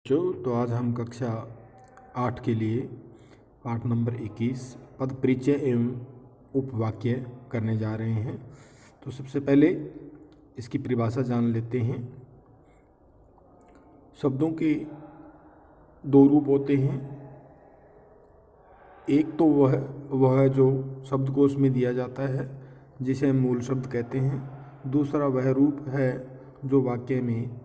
तो आज हम कक्षा 8 के लिए पाठ नंबर 21 पद परिचय एवं उपवाक्य करने जा रहे हैं। तो सबसे पहले इसकी परिभाषा जान लेते हैं। शब्दों के दो रूप होते हैं। एक तो वह जो शब्दकोश में दिया जाता है जिसे हम मूल शब्द कहते हैं। दूसरा वह रूप है जो वाक्य में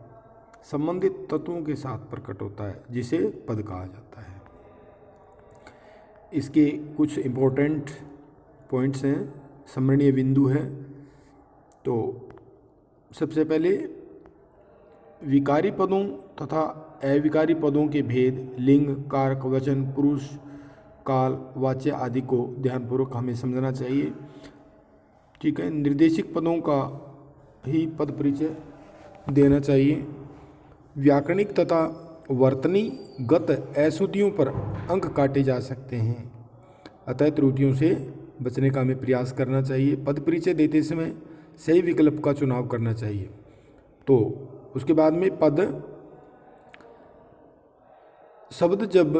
संबंधित तत्वों के साथ प्रकट होता है जिसे पद कहा जाता है। इसके कुछ इम्पोर्टेंट पॉइंट्स हैं, स्मरणीय बिंदु हैं। तो सबसे पहले विकारी पदों तथा अविकारी पदों के भेद, लिंग, कारक, वचन, पुरुष, काल, वाच्य आदि को ध्यानपूर्वक हमें समझना चाहिए। ठीक है। निर्देशिक पदों का ही पद परिचय देना चाहिए। व्याकरणिक तथा वर्तनीगत अशुद्धियों पर अंक काटे जा सकते हैं, अतः त्रुटियों से बचने का हमें प्रयास करना चाहिए। पद परिचय देते समय सही विकल्प का चुनाव करना चाहिए। तो उसके बाद में पद शब्द जब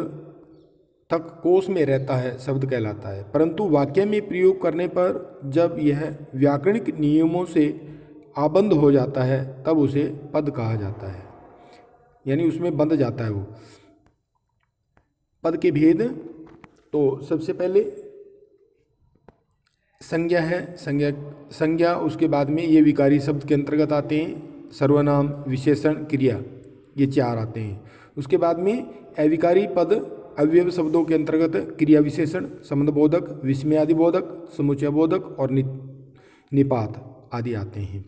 तक कोश में रहता है शब्द कहलाता है, परंतु वाक्य में प्रयोग करने पर जब यह व्याकरणिक नियमों से आबद्ध हो जाता है तब उसे पद कहा जाता है, यानी उसमें बंध जाता है वो। पद के भेद, तो सबसे पहले संज्ञा है। संज्ञा उसके बाद में ये विकारी शब्द के अंतर्गत आते हैं। सर्वनाम, विशेषण, क्रिया, ये चार आते हैं। उसके बाद में अविकारी पद अवयव शब्दों के अंतर्गत क्रिया विशेषण, संबंधबोधक, विस्मयादिबोधक, समुच्चयबोधक और निपात आदि आते हैं।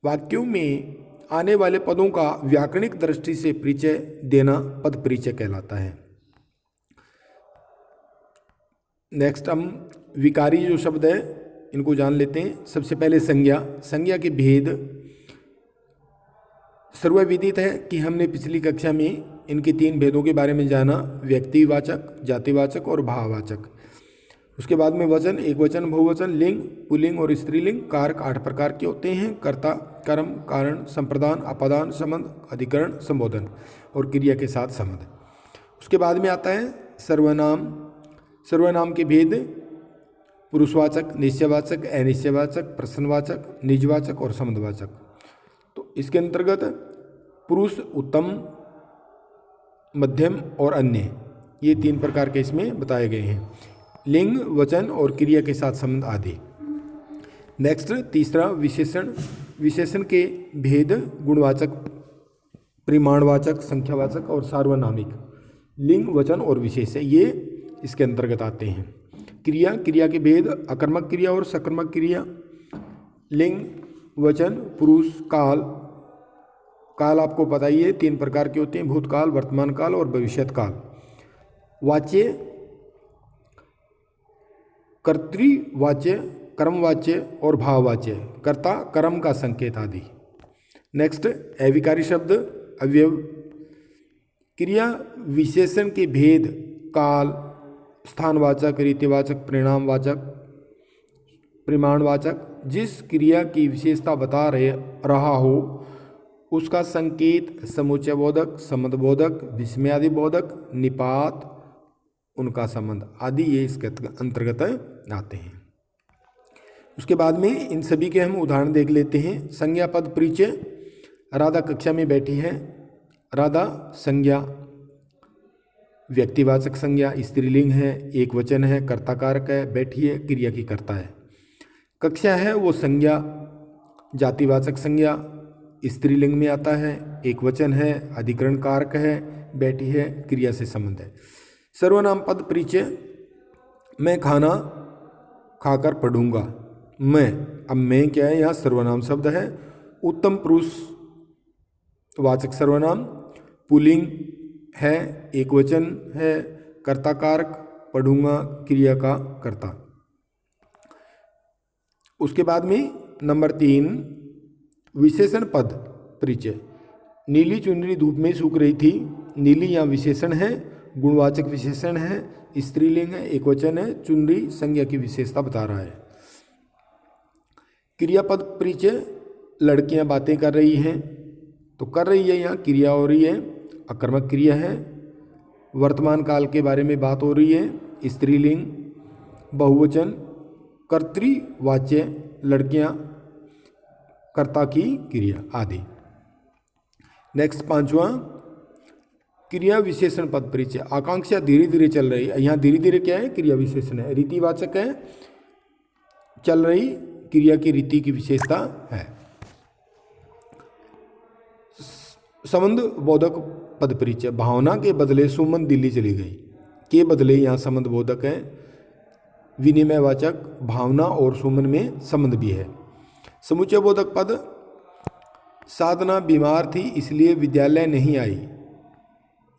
वाक्यों में आने वाले पदों का व्याकरणिक दृष्टि से परिचय देना पद परिचय कहलाता है। नेक्स्ट हम विकारी जो शब्द है इनको जान लेते हैं। सबसे पहले संज्ञा के भेद सर्वविदित है कि हमने पिछली कक्षा में इनके 3 भेदों के बारे में जाना, व्यक्तिवाचक, जातिवाचक और भाववाचक। उसके बाद में वचन, एक वचन, बहुवचन, लिंग, पुल्लिंग और स्त्रीलिंग। कारक 8 प्रकार के होते हैं: कर्ता, कर्म, कारण, संप्रदान, अपादान, संबंध, अधिकरण, संबोधन और क्रिया के साथ संबंध। उसके बाद में आता है सर्वनाम। सर्वनाम के भेद पुरुषवाचक, निश्चयवाचक, अनिश्चयवाचक, प्रश्नवाचक, निजवाचक और संबंधवाचक। तो इसके अंतर्गत पुरुष, उत्तम, मध्यम और अन्य, ये 3 प्रकार के इसमें बताए गए हैं। लिंग, वचन और क्रिया के साथ संबंध आदि। नेक्स्ट तीसरा विशेषण। विशेषण के भेद गुणवाचक, परिमाणवाचक, संख्यावाचक और सार्वनामिक। लिंग, वचन और विशेष ये इसके अंतर्गत आते हैं। क्रिया के भेद अकर्मक क्रिया और सकर्मक क्रिया। लिंग, वचन, पुरुष, काल। काल आपको पता ही है 3 प्रकार के होते हैं: भूतकाल, वर्तमान काल और भविष्यत काल। वाच्य, कर्तृवाच्य, कर्मवाच्य और भाववाच्य, कर्ता, कर्म का संकेत आदि। नेक्स्ट अविकारी शब्द अवयव। क्रिया विशेषण के भेद काल, स्थानवाचक, रीतिवाचक, परिणामवाचक, परिमाणवाचक। जिस क्रिया की विशेषता बता रहा हो उसका संकेत समुच्चयबोधक, संबंधबोधक, विस्मयादिबोधक, निपात, उनका संबंध आदि ये इसके अंतर्गत आते हैं। उसके बाद में इन सभी के हम उदाहरण देख लेते हैं। संज्ञा पद परिचय। राधा कक्षा में बैठी है। राधा संज्ञा, व्यक्तिवाचक संज्ञा, स्त्रीलिंग है, एक वचन है, कर्ता कारक है, बैठी है, क्रिया की कर्ता है। कक्षा है वो संज्ञा, जातिवाचक संज्ञा, स्त्रीलिंग में आता है, एक वचन है, अधिकरण कारक है, बैठी है, क्रिया से संबंध है। सर्वनाम पद परिचय। मैं खाना खाकर पढ़ूंगा। मैं, अब मैं क्या है, यहाँ सर्वनाम शब्द है। उत्तम पुरुष वाचक सर्वनाम, पुल्लिंग है, एक वचन है, कर्ता कारक, पढ़ूंगा, क्रिया का कर्ता। उसके बाद में नंबर 3 विशेषण पद परिचय। नीली चुनरी धूप में सूख रही थी। नीली यहाँ विशेषण है, गुणवाचक विशेषण है, स्त्रीलिंग है, एक वचन है, चुनरी संज्ञा की विशेषता बता रहा है। क्रियापद परिचय। लड़कियां बातें कर रही हैं, तो कर रही है यहाँ क्रिया हो रही है। आकर्मक क्रिया है। वर्तमान काल के बारे में बात हो रही है, स्त्रीलिंग, बहुवचन, कर्तृवाच्य, लड़कियां, कर्ता की क्रिया आदि। नेक्स्ट 5वां, क्रिया विशेषण पद परिचय। आकांक्षा धीरे धीरे चल रही है, यहाँ धीरे धीरे क्या है, क्रिया विशेषण है। रीतिवाचक है, चल रही क्रिया की रीति की विशेषता है। संबंध बोधक पद परिचय। भावना के बदले सुमन दिल्ली चली गई, के बदले यहाँ संबंध बोधक है। विनिमयवाचक भावना और सुमन में संबंध भी है। समुच्चय बोधक पद, साधना बीमार थी इसलिए विद्यालय नहीं आई,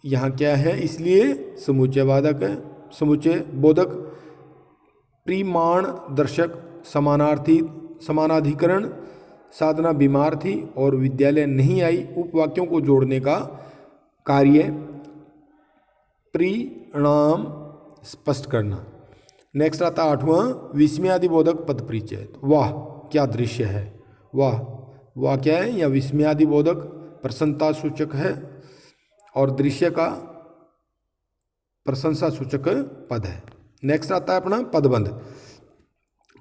यहाँ क्या है, इसलिए समुच्चय वादक है। समुच्चय बोधक परिमाण दर्शक, समानार्थी, समानाधिकरण, साधना बीमार थी और विद्यालय नहीं आई, उपवाक्यों को जोड़ने का कार्य, परिणाम स्पष्ट करना। नेक्स्ट आता 8वां, विस्मयादिबोधक पद परिचय। वाह क्या दृश्य है, वाह, वाह क्या है, या विस्मयादिबोधक प्रसन्नता सूचक है और दृश्य का प्रशंसा सूचक पद है। नेक्स्ट आता है अपना पदबंध।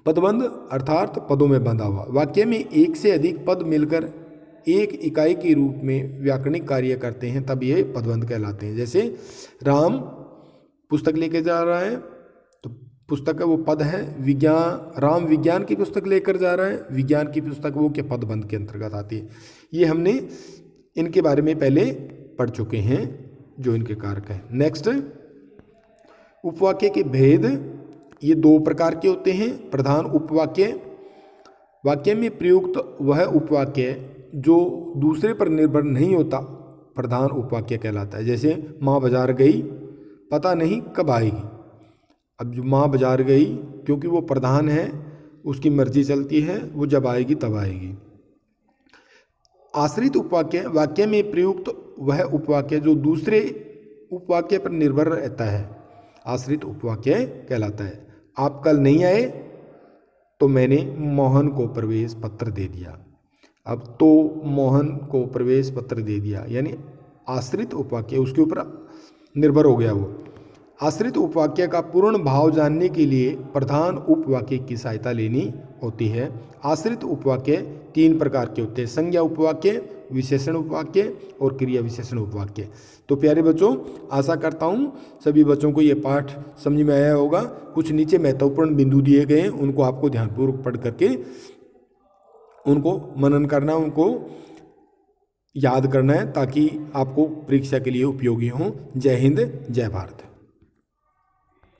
पदबंध अर्थात पदों में बंधा हुआ। वाक्य में एक से अधिक पद मिलकर एक इकाई के रूप में व्याकरणिक कार्य करते हैं, तब ये पदबंध कहलाते हैं। जैसे राम पुस्तक लेके जा रहा है, तो पुस्तक है वो पद है। विज्ञान, राम विज्ञान की पुस्तक लेकर जा रहा है, विज्ञान की पुस्तक वो क्या पदबंध के अंतर्गत आती है। ये हमने इनके बारे में पहले पढ़ चुके हैं, जो इनके कारक हैं। नेक्स्ट, उपवाक्य के भेद। ये 2 प्रकार के होते हैं। प्रधान उपवाक्य, वाक्य में प्रयुक्त वह उपवाक्य जो दूसरे पर निर्भर नहीं होता, प्रधान उपवाक्य कहलाता है। जैसे माँ बाजार गई, पता नहीं कब आएगी। अब जो माँ बाजार गई, क्योंकि वो प्रधान है, उसकी मर्जी चलती है, वो जब आएगी तब आएगी। आश्रित उपवाक्य, वाक्य में प्रयुक्त वह उपवाक्य जो दूसरे उपवाक्य पर निर्भर रहता है, आश्रित उपवाक्य कहलाता है। आप कल नहीं आए तो मैंने मोहन को प्रवेश पत्र दे दिया। अब तो मोहन को प्रवेश पत्र दे दिया, यानी आश्रित उपवाक्य उसके ऊपर निर्भर हो गया वो। आश्रित उपवाक्य का पूर्ण भाव जानने के लिए प्रधान उपवाक्य की सहायता लेनी होती है। आश्रित उपवाक्य 3 प्रकार के होते हैं, संज्ञा उपवाक्य, विशेषण उपवाक्य और क्रिया विशेषण उपवाक्य। तो प्यारे बच्चों, आशा करता हूँ सभी बच्चों को ये पाठ समझ में आया होगा। कुछ नीचे महत्वपूर्ण बिंदु दिए गए हैं, उनको आपको ध्यानपूर्वक पढ़ करके उनको मनन करना, उनको याद करना है, ताकि आपको परीक्षा के लिए उपयोगी हों। जय हिंद, जय भारत।